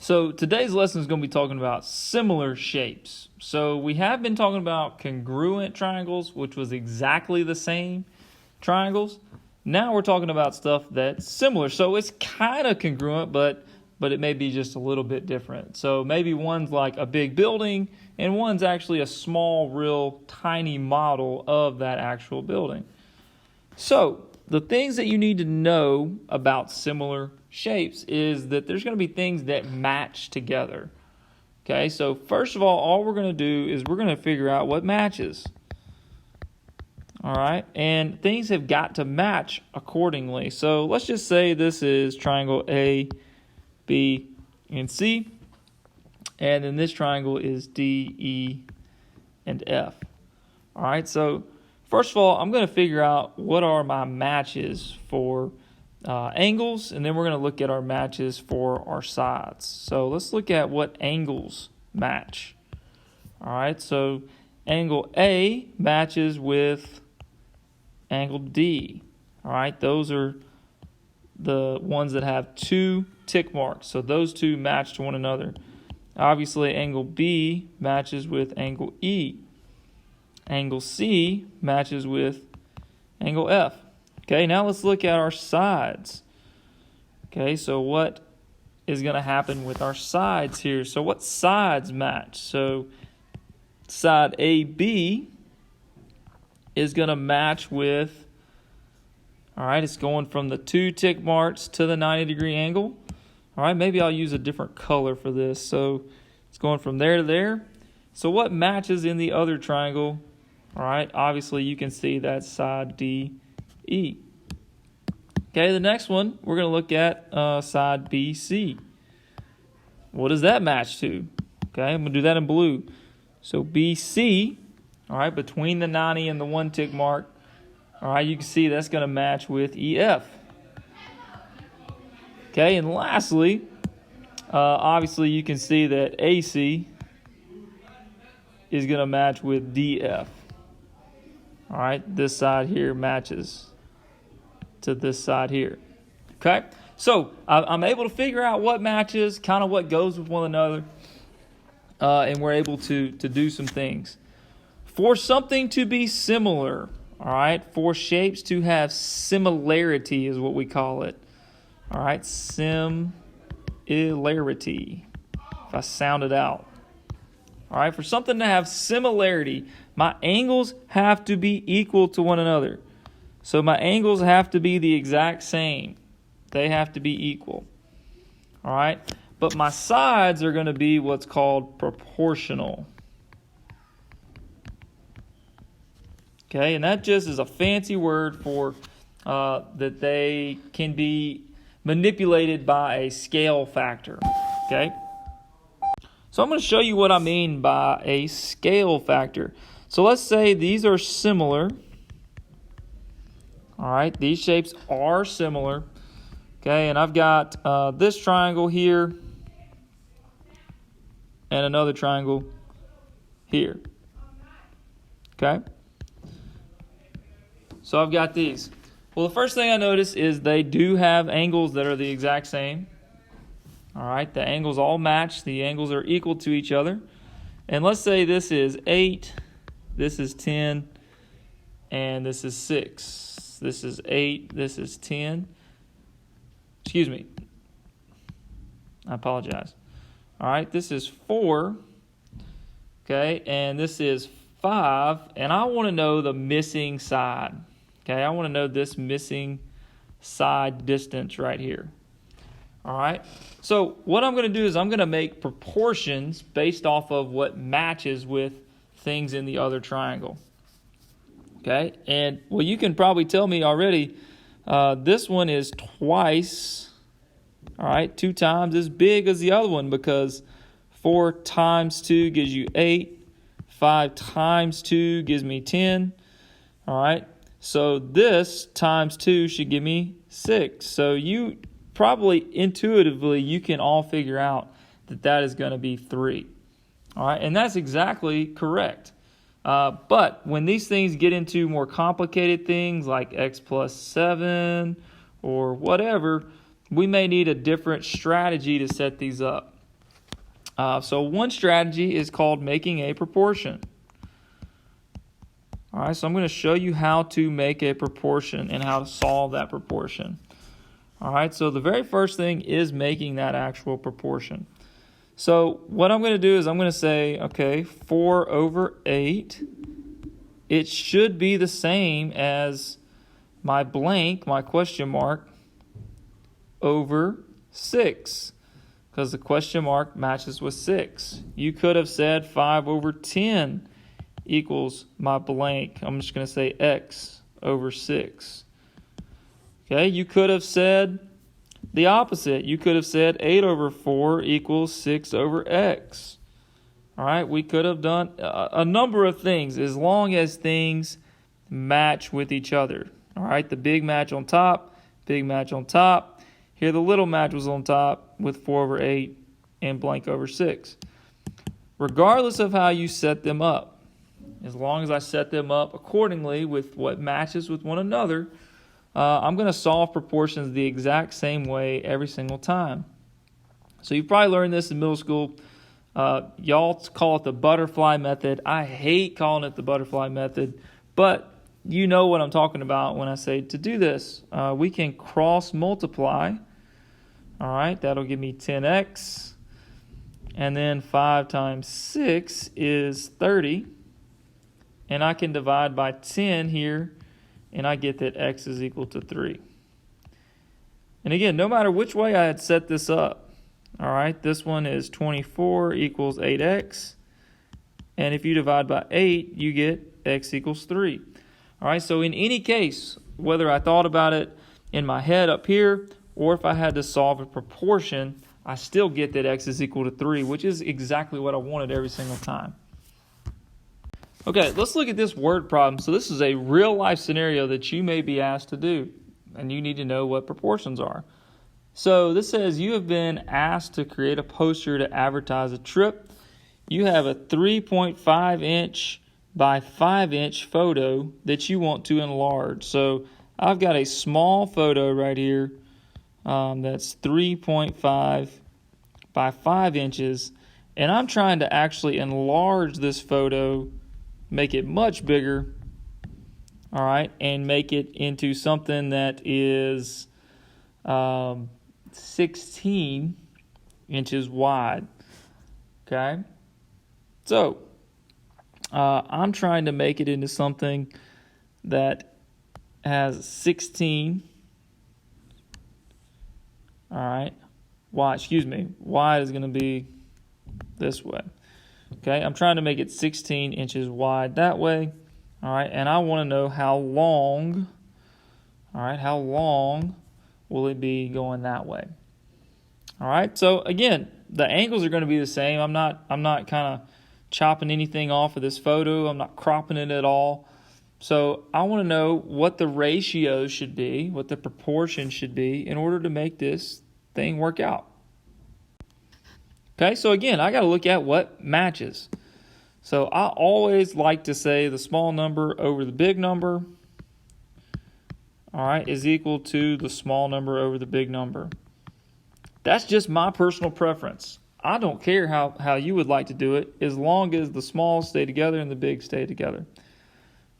So today's lesson is going to be talking about similar shapes. So we have been talking about congruent triangles, which was exactly the same triangles. Now we're talking about stuff that's similar. So it's kind of congruent, but it may be just a little bit different. So maybe one's like a big building and one's actually a small, real tiny model of that actual building. So the things that you need to know about similar shapes is that there's going to be things that match together. Okay, so first of all we're going to do is we're going to figure out what matches. All right, and things have got to match accordingly. So let's just say this is triangle A, B, and C, and then this triangle is D, E, and F. All right, so first of all, I'm going to figure out what are my matches for angles, and then we're going to look at our matches for our sides. So let's look at what angles match. All right, so angle A matches with angle D. All right, those are the ones that have two tick marks. So those two match to one another. Obviously, angle B matches with angle E. Angle C matches with angle F. Okay, now let's look at our sides. Okay, so what is going to happen with our sides here? So what sides match? So side AB is going to match with, all right, it's going from the two tick marks to the 90-degree angle. All right, maybe I'll use a different color for this. So it's going from there to there. So what matches in the other triangle? All right, obviously you can see that's side DE. Okay, the next one, we're going to look at side BC. What does that match to? Okay, I'm going to do that in blue. So BC, all right, between the 90 and the one tick mark, all right, you can see that's going to match with EF. Okay, and lastly, obviously you can see that AC is going to match with DF. All right, this side here matches to this side here. Okay, so I'm able to figure out what matches, kind of what goes with one another, and we're able to do some things. For something to be similar, all right, for shapes to have similarity is what we call it. All right, similarity, if I sound it out. All right, for something to have similarity, my angles have to be equal to one another. So my angles have to be the exact same. They have to be equal. All right, but my sides are going to be what's called proportional. Okay, and that just is a fancy word for that they can be manipulated by a scale factor. Okay. So I'm going to show you what I mean by a scale factor. So let's say these are similar. All right, these shapes are similar. Okay, and I've got this triangle here and another triangle here. Okay, so I've got these. Well, the first thing I notice is they do have angles that are the exact same. All right, the angles all match. The angles are equal to each other. And let's say this is 8, this is 10, and this is 6. This is 8, this is 10. Excuse me. I apologize. All right, this is 4. Okay, and this is 5. And I want to know the missing side. Okay, I want to know this missing side distance right here. All right, so what I'm going to do is I'm going to make proportions based off of what matches with things in the other triangle. Okay, and well, you can probably tell me already, this one is twice, all right, 2 times as big as the other one because 4 times 2 gives you 8, 5 times 2 gives me 10, all right, so this times 2 should give me 6. So you probably intuitively you can all figure out that that is going to be 3. All right, and that's exactly correct. But when these things get into more complicated things like x plus 7 or whatever, we may need a different strategy to set these up. So one strategy is called making a proportion. All right, so I'm going to show you how to make a proportion and how to solve that proportion. All right, so the very first thing is making that actual proportion. So what I'm going to do is I'm going to say, okay, 4 over 8, it should be the same as my blank, my question mark, over 6, because the question mark matches with 6. You could have said 5 over 10 equals my blank. I'm just going to say x over 6. Okay, you could have said the opposite. You could have said 8 over 4 equals 6 over x. All right, we could have done a number of things as long as things match with each other. All right, the big match on top, big match on top. Here the little match was on top with 4 over 8 and blank over 6. Regardless of how you set them up, as long as I set them up accordingly with what matches with one another, I'm going to solve proportions the exact same way every single time. So you've probably learned this in middle school. Y'all call it the butterfly method. I hate calling it the butterfly method, but you know what I'm talking about when I say to do this. We can cross multiply. All right, that'll give me 10x. And then 5 times 6 is 30. And I can divide by 10 here, and I get that x is equal to 3. And again, no matter which way I had set this up, all right, this one is 24 equals 8x. And if you divide by 8, you get x equals 3. All right, so in any case, whether I thought about it in my head up here or if I had to solve a proportion, I still get that x is equal to 3, which is exactly what I wanted every single time. Okay, let's look at this word problem. So this is a real-life scenario that you may be asked to do, and you need to know what proportions are. So this says you have been asked to create a poster to advertise a trip. You have a 3.5-inch by 5-inch photo that you want to enlarge. So I've got a small photo right here that's 3.5 by 5 inches, and I'm trying to actually enlarge this photo, make it much bigger, all right, and make it into something that is 16 inches wide, okay? So I'm trying to make it into something that has 16, all right, wide is going to be this way. Okay, I'm trying to make it 16 inches wide that way. All right, and I want to know how long. All right, how long will it be going that way? All right, so again, the angles are going to be the same. I'm not kind of chopping anything off of this photo. I'm not cropping it at all. So I want to know what the ratio should be, what the proportion should be in order to make this thing work out. Okay, so again, I got to look at what matches. So I always like to say the small number over the big number, all right, is equal to the small number over the big number. That's just my personal preference. I don't care how you would like to do it, as long as the smalls stay together and the big stay together.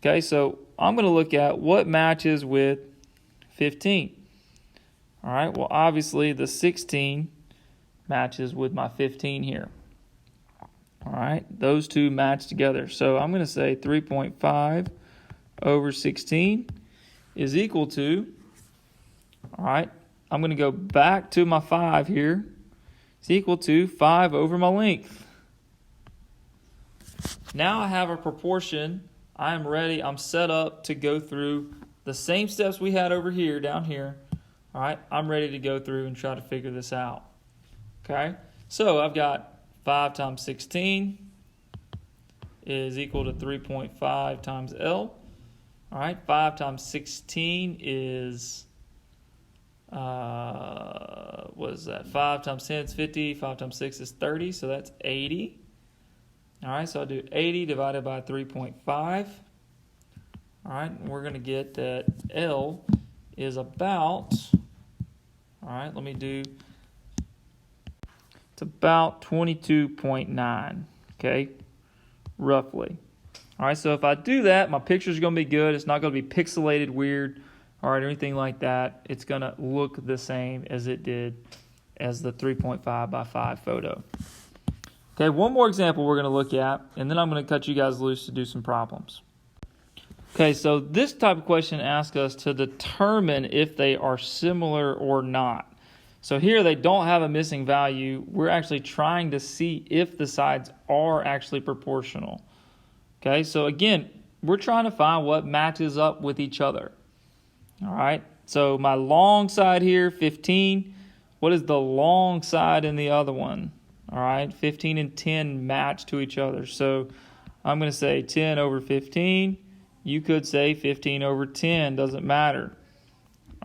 Okay, so I'm going to look at what matches with 15. All right, well, obviously the 16 matches with my 15 here. All right, those two match together. So I'm going to say 3.5 over 16 is equal to, all right, I'm going to go back to my 5 here. It's equal to 5 over my length. Now I have a proportion. I'm ready. I'm set up to go through the same steps we had over here, down here. All right, I'm ready to go through and try to figure this out. Okay, so I've got 5 times 16 is equal to 3.5 times L. All right, 5 times 16 is, what is that? 5 times 10 is 50, 5 times 6 is 30, so that's 80. All right, so I'll do 80 divided by 3.5. All right, and we're going to get that L is about, All right, let me do, it's about 22.9, okay, roughly. All right, so if I do that, my picture's going to be good. It's not going to be pixelated weird, all right, or anything like that. It's going to look the same as it did as the 3.5 by 5 photo. Okay, one more example we're going to look at, and then I'm going to cut you guys loose to do some problems. Okay, so this type of question asks us to determine if they are similar or not. So here they don't have a missing value. We're actually trying to see if the sides are actually proportional. Okay, so again, we're trying to find what matches up with each other. All right, so my long side here, 15. What is the long side in the other one? All right, 15 and 10 match to each other. So I'm going to say 10 over 15. You could say 15 over 10, doesn't matter.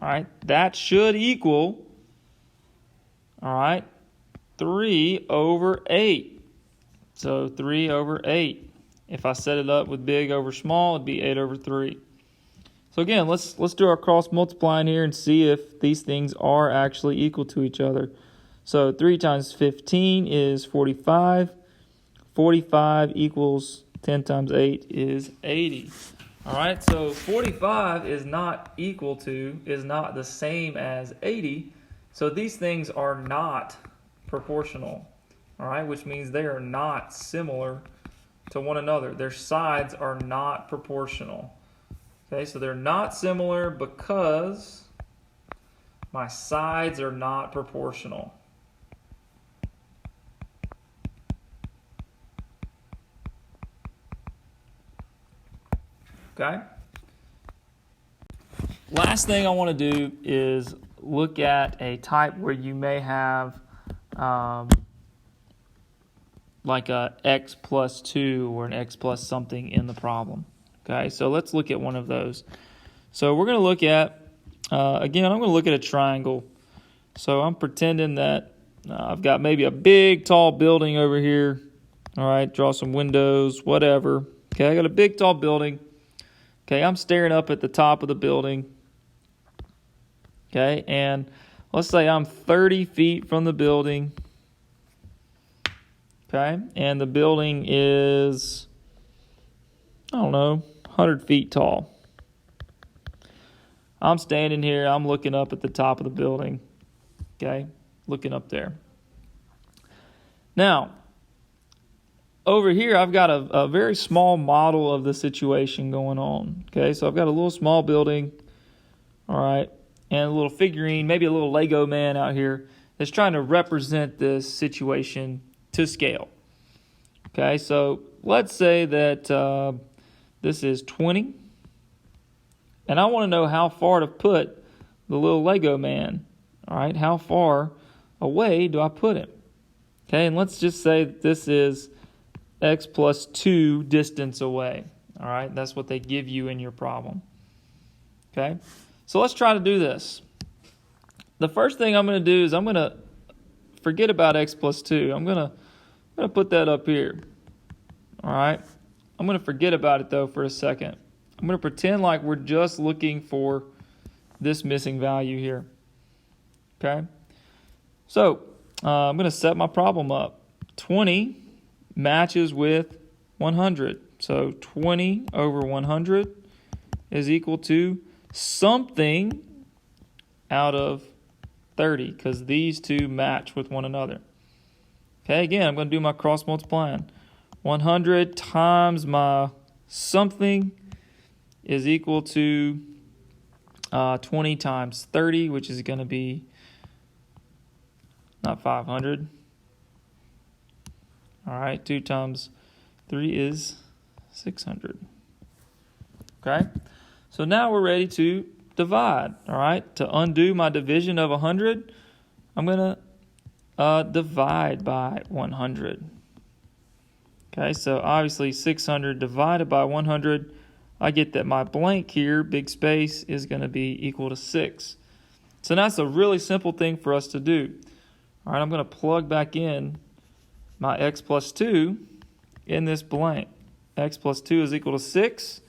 All right, that should equal, all right, 3 over 8. So 3 over 8. If I set it up with big over small, it'd be 8 over 3. So again, let's do our cross multiplying here and see if these things are actually equal to each other. So 3 times 15 is 45. 45 equals 10 times 8 is 80. All right, so 45 is not the same as 80. So these things are not proportional, all right, which means they are not similar to one another. Their sides are not proportional. Okay, so they're not similar because my sides are not proportional. Okay. Last thing I want to do is look at a type where you may have like a x plus 2 or an x plus something in the problem. Okay, so let's look at one of those. So we're going to look at, again, I'm going to look at a triangle. So I'm pretending that I've got maybe a big, tall building over here. All right, draw some windows, whatever. Okay, I got a big, tall building. Okay, I'm staring up at the top of the building. Okay, and let's say I'm 30 feet from the building. Okay, and the building is, I don't know, 100 feet tall. I'm standing here, I'm looking up at the top of the building. Okay, looking up there. Now, over here, I've got a very small model of the situation going on. Okay, so I've got a little small building, all right, and a little figurine, maybe a little Lego man out here that's trying to represent this situation to scale. Okay, so let's say that this is 20, and I want to know how far to put the little Lego man. All right, how far away do I put him? Okay, and let's just say that this is x plus 2 distance away. All right, that's what they give you in your problem. Okay, so let's try to do this. The first thing I'm going to do is I'm going to forget about x plus 2. I'm going to put that up here. All right, I'm going to forget about it though for a second. I'm going to pretend like we're just looking for this missing value here. Okay, so I'm going to set my problem up. 20 matches with 100. So 20 over 100 is equal to something out of 30 because these two match with one another. Okay, again, I'm going to do my cross multiplying. 100 times my something is equal to 20 times 30, which is going to be not 500. All right, 2 times 3 is 600. Okay, so now we're ready to divide. All right, to undo my division of 100, I'm going to divide by 100. Okay, so obviously 600 divided by 100, I get that my blank here, big space, is going to be equal to 6. So that's a really simple thing for us to do. All right, I'm going to plug back in my x plus 2 in this blank. X plus 2 is equal to 6.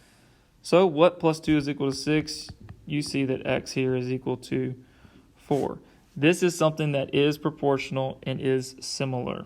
So what plus 2 is equal to 6? You see that x here is equal to 4. This is something that is proportional and is similar.